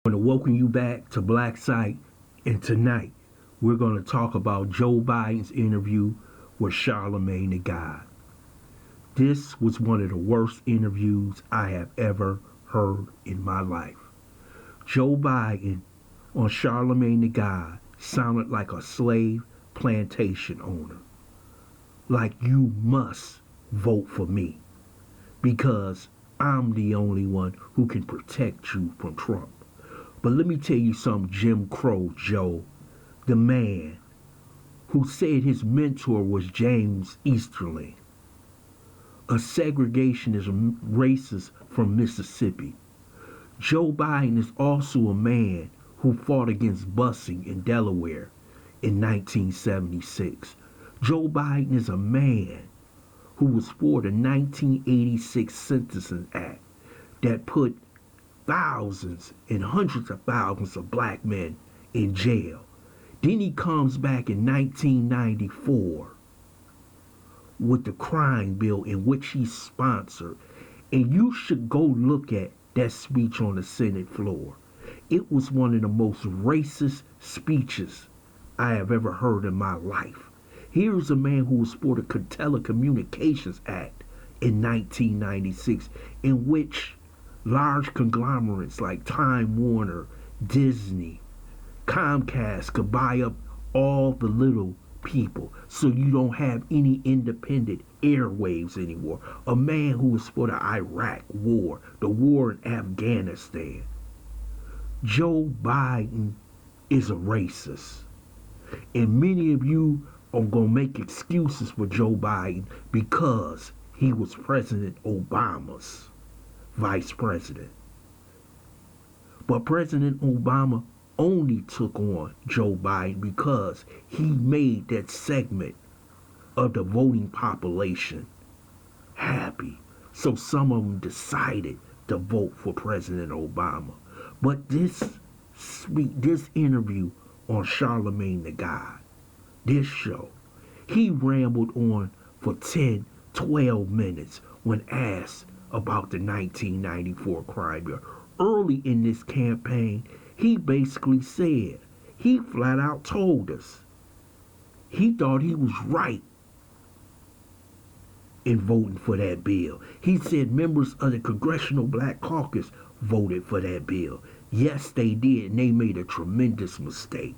I want to welcome you back to Black Site, and tonight we're going to talk about Joe Biden's interview with Charlamagne the God. This was one of the worst interviews I have ever heard in my life. Joe Biden on Charlamagne the God sounded like a slave plantation owner. Like, you must vote for me because I'm the only one who can protect you from Trump. But let me tell you something, Jim Crow Joe, the man who said his mentor was James Easterling, a segregationist racist from Mississippi. Joe Biden is also a man who fought against busing in Delaware in 1976. Joe Biden is a man who was for the 1986 Sentencing Act that put thousands and hundreds of thousands of black men in jail. Then he comes back in 1994 with the crime bill in which he sponsored. And you should go look at that speech on the Senate floor. It was one of the most racist speeches I have ever heard in my life. Here's a man who was for the Telecommunications Act in 1996, in which large conglomerates like Time Warner, Disney, Comcast could buy up all the little people so you don't have any independent airwaves anymore. A man who was for the Iraq war, the war in Afghanistan. Joe Biden is a racist. And many of you are going to make excuses for Joe Biden because he was President Obama's vice president. But President Obama only took on Joe Biden because he made that segment of the voting population happy. So some of them decided to vote for President Obama. But this interview on Charlamagne the God, this show, he rambled on for 10, 12 minutes when asked about the 1994 crime bill. Early in this campaign, he basically said, he flat out told us, he thought he was right in voting for that bill. He said members of the Congressional Black Caucus voted for that bill. Yes, they did, and they made a tremendous mistake.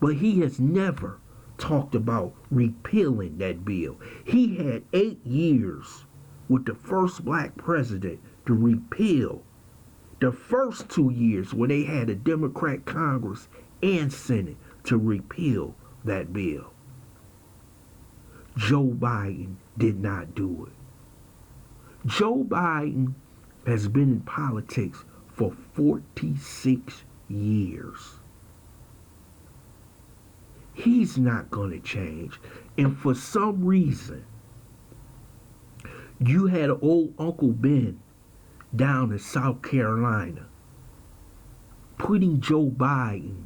But he has never talked about repealing that bill. He had 8 years with the first black president to repeal the first 2 years when they had a Democrat Congress and Senate to repeal that bill. Joe Biden did not do it. Joe Biden has been in politics for 46 years. He's not going to change. And for some reason, you had old Uncle Ben down in South Carolina putting Joe Biden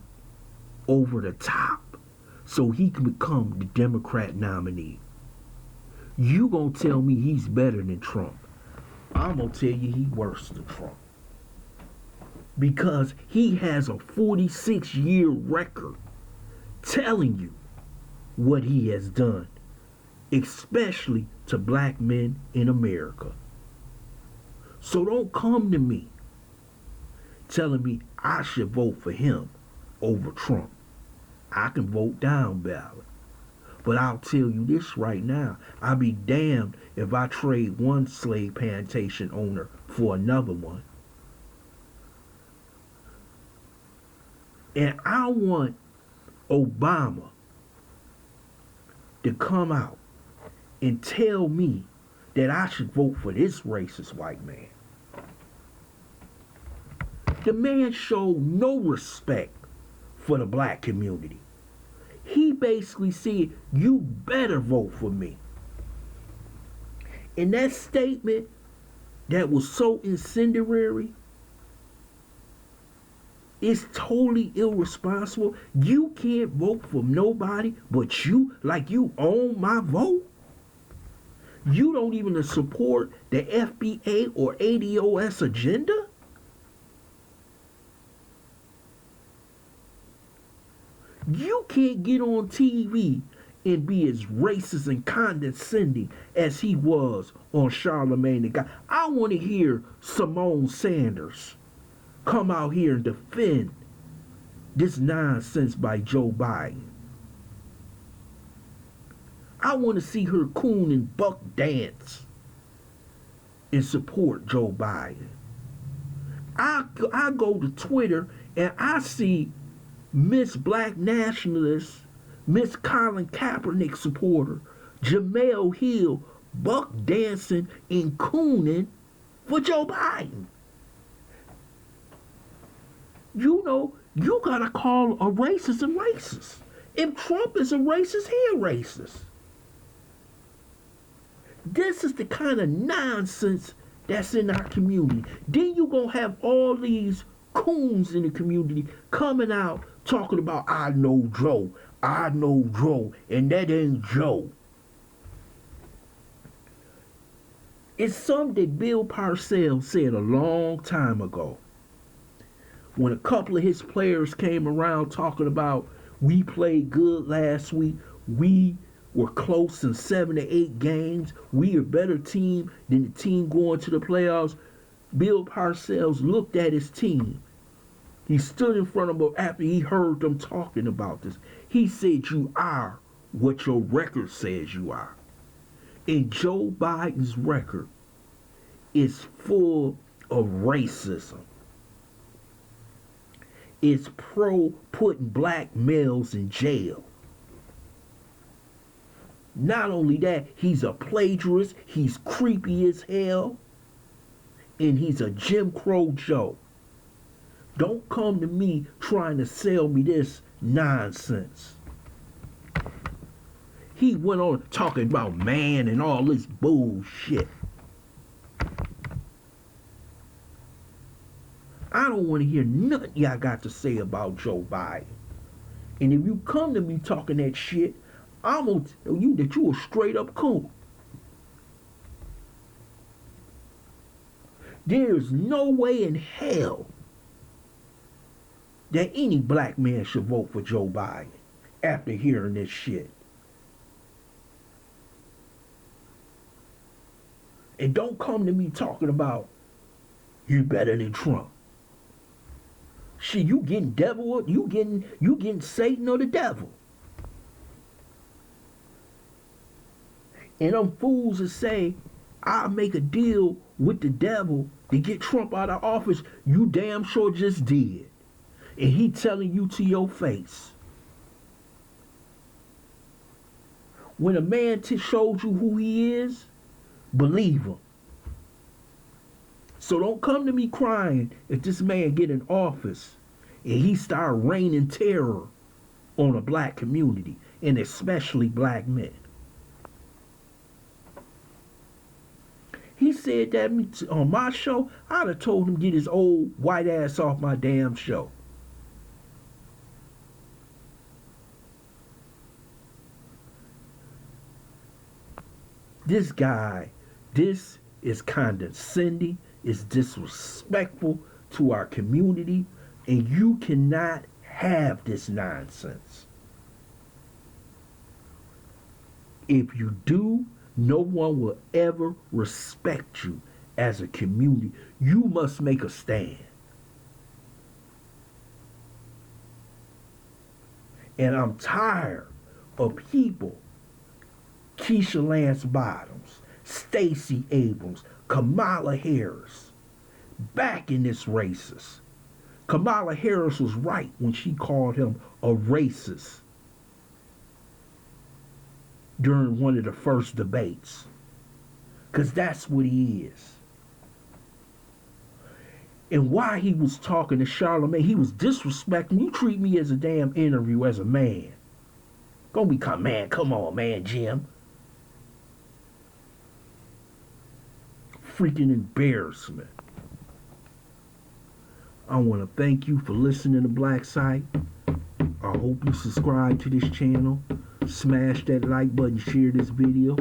over the top so he can become the Democrat nominee. You gonna tell me he's better than Trump? I'm gonna tell you he's worse than Trump. Because he has a 46-year record telling you what he has done, especially to black men in America. So don't come to me telling me I should vote for him over Trump. I can vote down ballot. But I'll tell you this right now, I'll be damned if I trade one slave plantation owner for another one. And I want Obama to come out and tell me that I should vote for this racist white man. The man showed no respect for the black community. He basically said, you better vote for me. And that statement that was so incendiary is totally irresponsible. You can't vote for nobody but you, like you own my vote. You don't even support the FBA or ADOS agenda. You can't get on TV and be as racist and condescending as he was on Charlamagne the God. I want to hear Simone Sanders come out here and defend this nonsense by Joe Biden. I want to see her coon and buck dance and support Joe Biden. I go to Twitter and I see Miss Black Nationalist, Miss Colin Kaepernick supporter, Jamel Hill, buck dancing and cooning for Joe Biden. You know, you gotta call a racist a racist. If Trump is a racist, he a racist. This is the kind of nonsense that's in our community. Then you gonna have all these coons in the community coming out talking about I know Joe, and that ain't Joe. It's something that Bill Parcells said a long time ago. When a couple of his players came around talking about we played good last week, we were close in 7 to 8 games, we are a better team than the team going to the playoffs. Bill Parcells looked at his team. He stood in front of them after he heard them talking about this. He said, you are what your record says you are. And Joe Biden's record is full of racism. It's pro putting black males in jail. Not only that, he's a plagiarist, he's creepy as hell, and he's a Jim Crow Joe. Don't come to me trying to sell me this nonsense. He went on talking about man and all this bullshit. I don't want to hear nothing y'all got to say about Joe Biden. And if you come to me talking that shit, I'm going to tell you that you a straight up coon. There's no way in hell that any black man should vote for Joe Biden after hearing this shit. And don't come to me talking about you better than Trump. Shit, you getting devil, you getting Satan or the devil. And them fools that say, I'll make a deal with the devil to get Trump out of office, you damn sure just did. And he telling you to your face. When a man shows you who he is, believe him. So don't come to me crying if this man get in office and he start raining terror on a black community, and especially black men. He said that on my show, I'd have told him to get his old white ass off my damn show. This guy, this is condescending, is disrespectful to our community, and you cannot have this nonsense. If you do, no one will ever respect you as a community. You must make a stand. And I'm tired of people, Keisha Lance Bottoms, Stacey Abrams, Kamala Harris, backing this racist. Kamala Harris was right when she called him a racist during one of the first debates. Because that's what he is. And while he was talking to Charlamagne, he was disrespecting. You treat me as a damn interview as a man. Gonna become man. Come on, man, Jim. Freaking embarrassment. I want to thank you for listening to Black Site. I hope you subscribe to this channel. Smash that like button, share this video.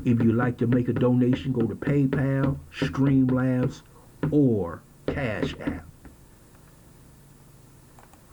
If you'd like to make a donation, go to PayPal, Streamlabs, or Cash App.